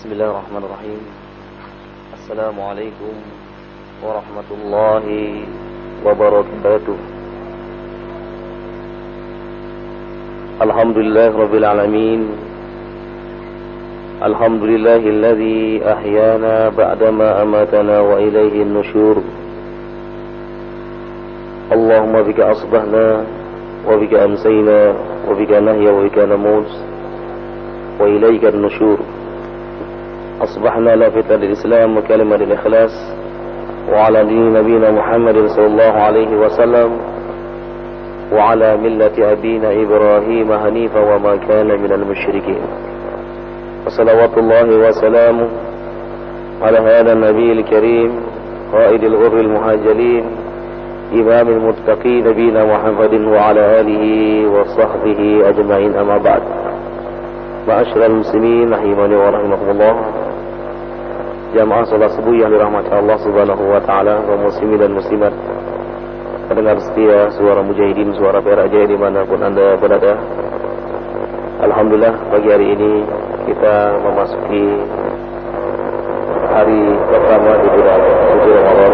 Bismillahirrahmanirrahim. Assalamualaikum warahmatullahi wabarakatuh. Alhamdulillahirabbil alamin. Alhamdulillahilladzi ahyana ba'dama amatana wa ilaihin nusyur. Allahumma bika asbahna wa bika amsayna wa bika nahya wa bika namut wa ilaikan nusyur. أصبحنا لافتة للإسلام وكلمة للإخلاص وعلى دين نبينا محمد صلى الله عليه وسلم وعلى ملة أبينا إبراهيم حنيفا وما كان من المشركين وصلوات الله وسلامه على هذا النبي الكريم قائد الغر المهاجرين إمام المتقين نبينا محمد وعلى آله وصحبه أجمعين أما بعد. Ma'asyiral muslimin rahimani wa rahimakumullah. Jamaah salat subuh yang dirahmati Allah Subhanahu wa taala, kaum muslimin dan muslimat, pendengar setia suara mujahidin, suara Perak Jaya dimanapun Anda berada. Alhamdulillah, pagi hari ini kita memasuki hari pertama di bulan suci Ramadan.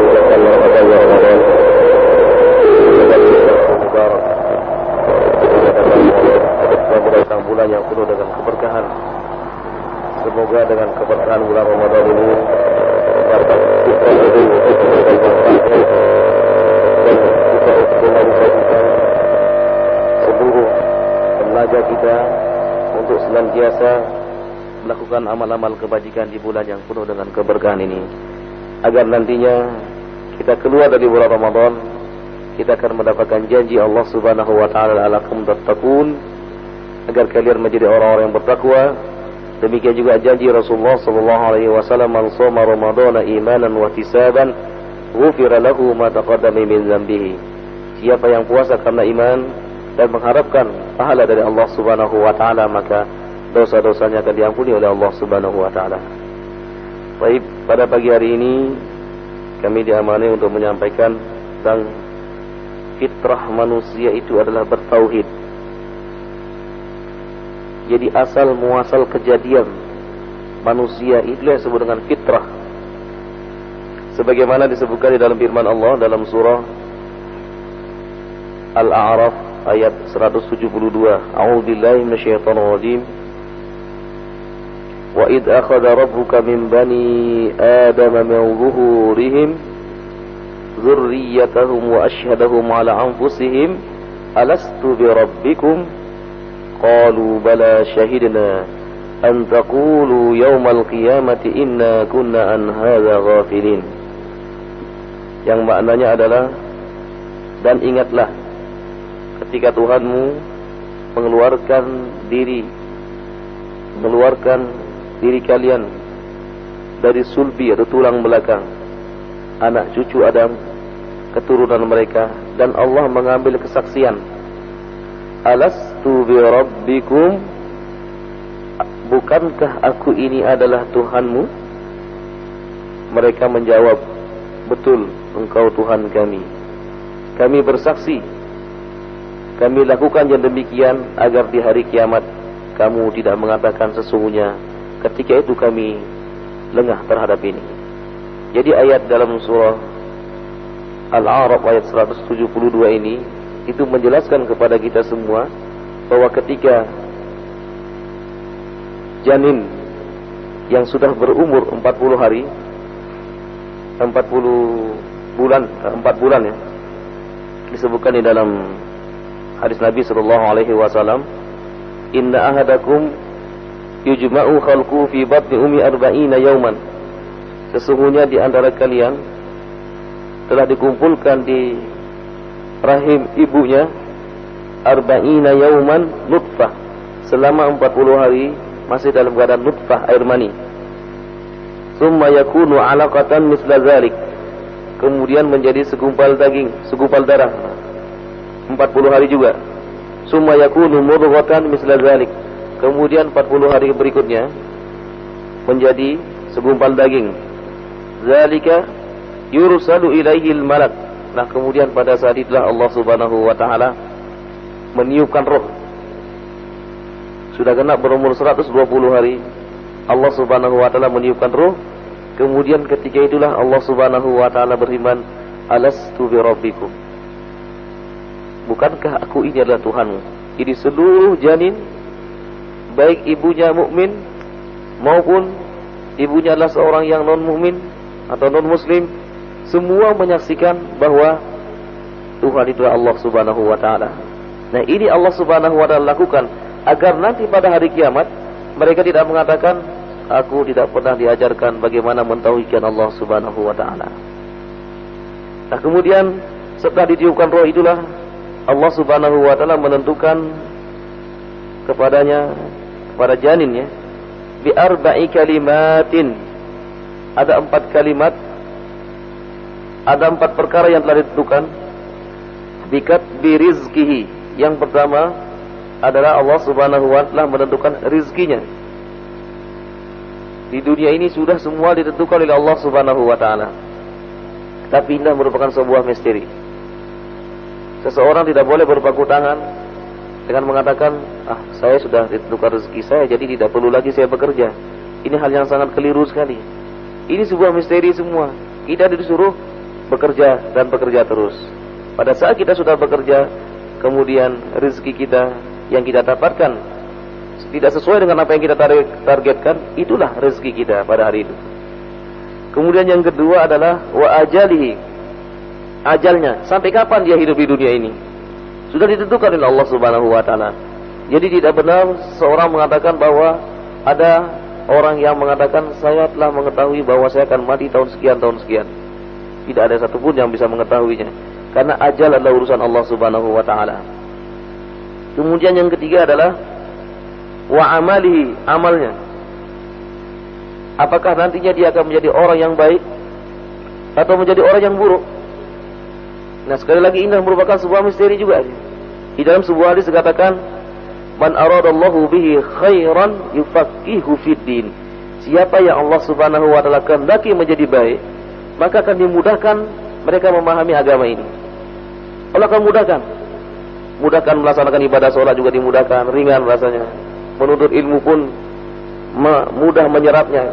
Ucapkan selamat Ramadan. Datang bulan yang penuh dengan keberkahan. Semoga dengan keberkahan bulan Ramadan ini dapat kita seluruh tenaga kita untuk senantiasa melakukan amal-amal kebajikan di bulan yang penuh dengan keberkahan ini, agar nantinya kita keluar dari bulan Ramadan, kita akan mendapatkan janji Allah Subhanahu wa taala, la'allakum tattaqun, agar kalian menjadi orang-orang yang bertakwa. Demikian juga janji Rasulullah sallallahu alaihi wasallam, man shoma ramadhana imanan wa ihtisaban ghufira lahu ma taqaddama min dzambihi. Siapa yang puasa karena iman dan mengharapkan pahala dari Allah Subhanahu wa taala, maka dosa-dosanya akan diampuni oleh Allah Subhanahu wa taala. Baik, pada pagi hari ini kami diamani untuk menyampaikan tentang fitrah manusia itu adalah bertauhid. Jadi asal muasal kejadian manusia itulah yang disebut dengan fitrah. Sebagaimana disebutkan di dalam firman Allah dalam surah Al-A'raf ayat 172. A'udzubillahi minasyaitonir rajim. Wa id akhadha rabbuka min bani adama min zuhurihim dzurriyyatahum wa asyhadahum ala anfusihim alastu bi rabbikum qalu bala syahidna an taqulu yawmal qiyamati inna kunna an hadza ghafilin. Yang maknanya adalah, dan ingatlah ketika Tuhanmu mengeluarkan diri kalian dari sulbi atau tulang belakang anak cucu Adam, keturunan mereka, dan Allah mengambil kesaksian, alastu bi rabbikum, bukankah aku ini adalah Tuhanmu? Mereka menjawab, betul, engkau Tuhan kami. Kami bersaksi, kami lakukan yang demikian agar di hari kiamat kamu tidak mengatakan sesungguhnya ketika itu kami lengah terhadap ini. Jadi ayat dalam surah Al-A'raf ayat 172 ini itu menjelaskan kepada kita semua bahwa ketika janin yang sudah berumur 40 hari, 4 bulan ya, disebutkan di dalam hadis Nabi sallallahu alaihi wasallam, inna ahadakum yujma'u khalqu fi batni ummi 40 yawman. Sesungguhnya di antara kalian telah dikumpulkan di rahim ibunya 40 yauman nutfah, selama 40 hari masih dalam keadaan nutfah, air mani. Summa yakunu 'alaqatan misla dzalik, kemudian menjadi segumpal daging, segumpal darah 40 hari juga. Summa yakunu mudghatan misla dzalik, kemudian 40 hari berikutnya menjadi segumpal daging. Zalika yursalu ilaihil malak. Nah, kemudian pada saat itulah Allah Subhanahu wa taala meniupkan roh. sudah genap berumur 120 hari, Allah Subhanahu wa taala meniupkan ruh. Kemudian ketika itulah Allah Subhanahu wa taala berfirman, "Alastu bi rabbikum?" Bukankah aku ini adalah Tuhanmu? Jadi seluruh janin, baik ibunya mukmin maupun ibunya adalah seorang yang non mukmin atau non muslim, semua menyaksikan bahwa Tuhan itu Allah Subhanahu wa taala. Nah, ini Allah Subhanahu wa taala lakukan agar nanti pada hari kiamat mereka tidak mengatakan, aku tidak pernah diajarkan bagaimana mentauhidkan Allah Subhanahu wa taala. Nah, kemudian setelah ditiupkan roh itulah Allah Subhanahu wa taala menentukan kepadanya, kepada janinnya, bi arba'i kalimatin. Ada 4 kalimat, ada 4 perkara yang telah ditentukan. Bikat bi rizkihi. Yang pertama adalah Allah Subhanahu wa taala menentukan rizkinya. Di dunia ini sudah semua ditentukan oleh Allah Subhanahu wa taala. Tapi ini merupakan sebuah misteri. Seseorang tidak boleh berpangku tangan dengan mengatakan, saya sudah ditentukan rezeki saya, jadi tidak perlu lagi saya bekerja. Ini hal yang sangat keliru sekali. Ini sebuah misteri semua. Kita disuruh bekerja dan bekerja terus. Pada saat kita sudah bekerja, kemudian rezeki kita yang kita dapatkan tidak sesuai dengan apa yang kita targetkan, itulah rezeki kita pada hari itu. Kemudian yang kedua adalah wa ajalihi. Ajalnya, sampai kapan dia hidup di dunia ini, sudah ditentukan oleh Allah Subhanahu wa taala. Jadi tidak benar seorang mengatakan bahwa ada orang yang mengatakan saya telah mengetahui bahwa saya akan mati tahun sekian, tahun sekian. Tidak ada satupun yang bisa mengetahuinya, karena ajal adalah urusan Allah Subhanahu wa taala. Kemudian yang ketiga adalah wa amalihi, amalnya. Apakah nantinya dia akan menjadi orang yang baik atau menjadi orang yang buruk? Nah, sekali lagi ini merupakan sebuah misteri juga. Di dalam sebuah hadis dikatakan, man aradallahu bihi khairan yufaqihu fid din. Siapa yang Allah Subhanahu wa taala kehendaki menjadi baik, maka akan dimudahkan mereka memahami agama ini. Allah akan mudahkan melaksanakan ibadah sholat juga dimudahkan, ringan rasanya. Menuntut ilmu pun mudah menyerapnya.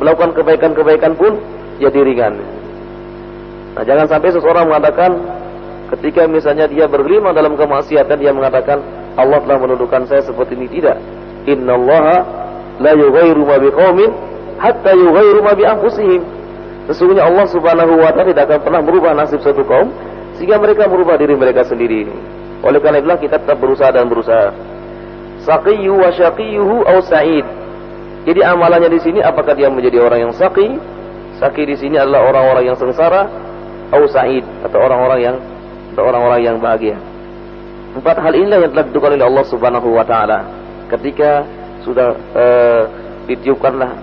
Melakukan kebaikan-kebaikan pun jadi ringan. Nah, jangan sampai seseorang mengatakan ketika misalnya dia bergelimang dalam kemaksiatan, dia mengatakan Allah telah menundukkan saya seperti ini. Tidak. Innallaha la yughayyiru ma biqaumin hatta yughayyiru ma bi anfusihim. Sesungguhnya Allah Subhanahu wa taala tidak akan pernah merubah nasib suatu kaum sehingga mereka merubah diri mereka sendiri. Oleh karena itulah kita tetap berusaha dan berusaha. Saqiyyu wa syaqiyuhu aw sa'id. Jadi amalannya di sini apakah dia menjadi orang yang saqi? Saqi di sini adalah orang-orang yang sengsara, aw sa'id atau orang-orang yang bahagia. 4 hal inilah yang telah ditentukan oleh Allah Subhanahu wa taala ketika sudah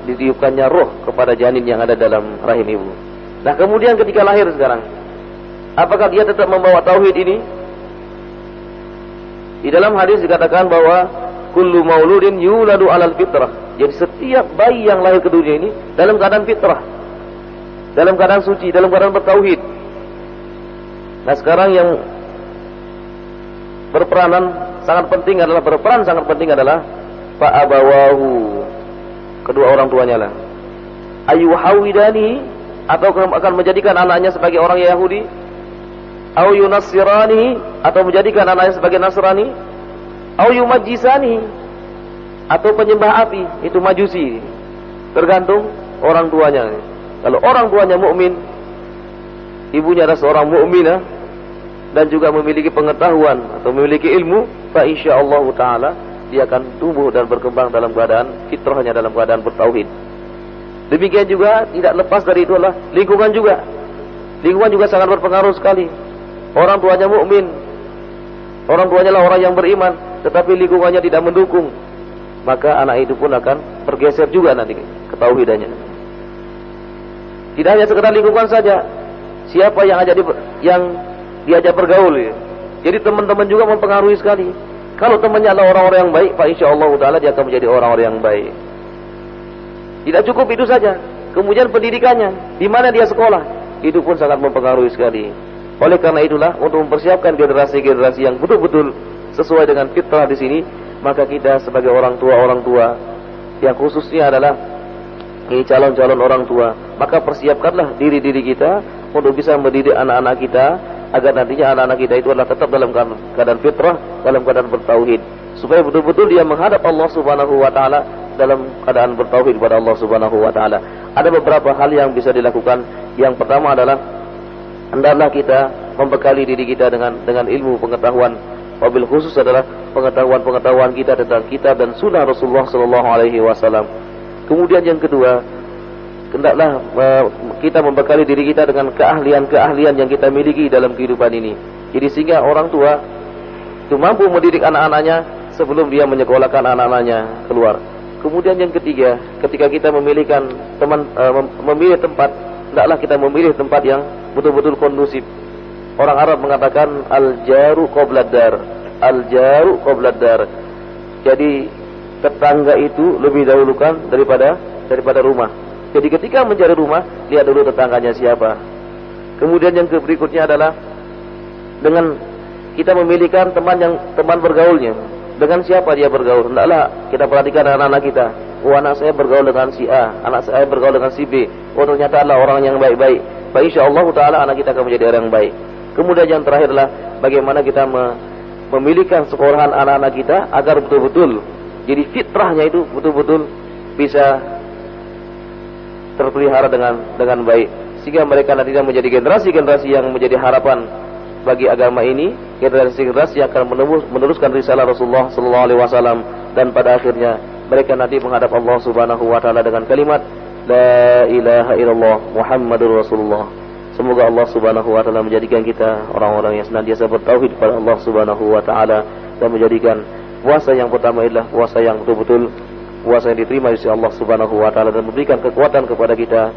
ditiupkannya roh kepada janin yang ada dalam rahim ibu. Nah, kemudian ketika lahir sekarang, apakah dia tetap membawa tauhid ini? Di dalam hadis dikatakan bahwa kullu mauludin yuladu 'alal fitrah. Jadi setiap bayi yang lahir ke dunia ini dalam keadaan fitrah, dalam keadaan suci, dalam keadaan bertauhid. Nah, sekarang yang berperan sangat penting adalah fa abawahu, kedua orang tuanya lah. Ayuhawidani, atau akan menjadikan anaknya sebagai orang Yahudi, au yunassirani, atau menjadikan anaknya sebagai Nasrani, au yumajjisani, atau penyembah api, itu Majusi. Tergantung orang tuanya. Kalau orang tuanya mukmin, ibunya adalah seorang mukminah dan juga memiliki pengetahuan atau memiliki ilmu, fa insyaallah taala dia akan tumbuh dan berkembang dalam keadaan fitrahnya, dalam keadaan bertauhid. Demikian juga tidak lepas dari itu adalah lingkungan juga. Lingkungan juga sangat berpengaruh sekali. Orang tuanya mukmin, orang tuanya lah orang yang beriman, tetapi lingkungannya tidak mendukung, maka anak itu pun akan bergeser juga nanti ketauhidannya. Tidak hanya sekedar lingkungan saja, siapa yang diajak bergaul ya. Jadi teman-teman juga mempengaruhi sekali. Kalau temannya adalah orang-orang yang baik, fa insyaallah taala dia akan menjadi orang-orang yang baik. Tidak cukup itu saja. Kemudian pendidikannya, di mana dia sekolah, itu pun sangat mempengaruhi sekali. Oleh karena itulah, untuk mempersiapkan generasi-generasi yang betul-betul sesuai dengan fitrah di sini, maka kita sebagai orang tua yang khususnya adalah ini calon-calon orang tua, maka persiapkanlah diri-diri kita untuk bisa mendidik anak-anak kita agar nantinya anak-anak kita itu adalah tetap dalam keadaan fitrah, dalam keadaan bertauhid, supaya betul-betul dia menghadap Allah Subhanahu wa taala dalam keadaan bertauhid kepada Allah Subhanahu wa taala. Ada beberapa hal yang bisa dilakukan. Yang pertama adalah hendaklah kita membekali diri kita dengan ilmu pengetahuan, wabil khusus adalah pengetahuan kita tentang kitab dan sunnah Rasulullah sallallahu alaihi wasallam. Kemudian yang kedua, hendaklah kita membekali diri kita dengan keahlian-keahlian yang kita miliki dalam kehidupan ini. Jadi sehingga orang tua itu mampu mendidik anak-anaknya sebelum dia menyekolahkan anak-anaknya keluar. Kemudian yang ketiga, ketika kita memilih tempat, hendaklah kita memilih tempat yang betul-betul kondusif. Orang Arab mengatakan al-jaru qoblad dar. Al-jaru qoblad dar. Jadi tetangga itu lebih dahulukan daripada rumah. Jadi ketika mencari rumah, lihat dulu tetangganya siapa. Kemudian yang berikutnya adalah dengan kita memilihkan teman bergaulnya. Dengan siapa dia bergaul? Hendaklah kita perhatikan anak-anak kita. Oh, anak saya bergaul dengan si A, anak saya bergaul dengan si B. Oh, ternyata adalah orang yang baik-baik. Insyaallah taala anak kita akan menjadi orang yang baik. Kemudian yang terakhir adalah bagaimana kita memilihkan sekolahan anak-anak kita agar betul-betul jadi fitrahnya itu betul-betul bisa terpelihara dengan baik, sehingga mereka nantinya menjadi generasi-generasi yang menjadi harapan bagi agama ini, generasi-generasi yang akan meneruskan risalah Rasulullah sallallahu alaihi wasallam, dan pada akhirnya mereka nanti menghadap Allah Subhanahu wa taala dengan kalimat la ilaha illallah Muhammadur Rasulullah. Semoga Allah Subhanahu wa taala menjadikan kita orang-orang yang senantiasa bertauhid kepada Allah Subhanahu wa taala, dan menjadikan puasa yang pertama adalah puasa yang betul-betul puasa yang diterima oleh Allah Subhanahu wa taala, dan memberikan kekuatan kepada kita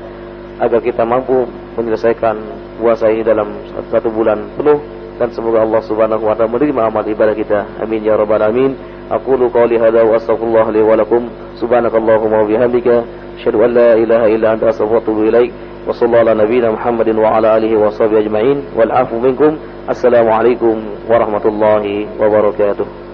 agar kita mampu menyelesaikan puasa ini dalam satu bulan penuh, dan semoga Allah Subhanahu wa taala menerima amal ibadah kita. Amin ya rabbal alamin. Aqulu qawli hadza wa astaghfirullah li wa lakum. Subhanakallahumma wa bihamdika asyhadu an la ilaha illa anta astaghfiruka wa atubu ilaik. Wa sallallahu ala nabiyyina Muhammadin wa ala alihi wa sahbihi ajma'in. Wal 'afwu minkum. Assalamu alaikum warahmatullahi wabarakatuh.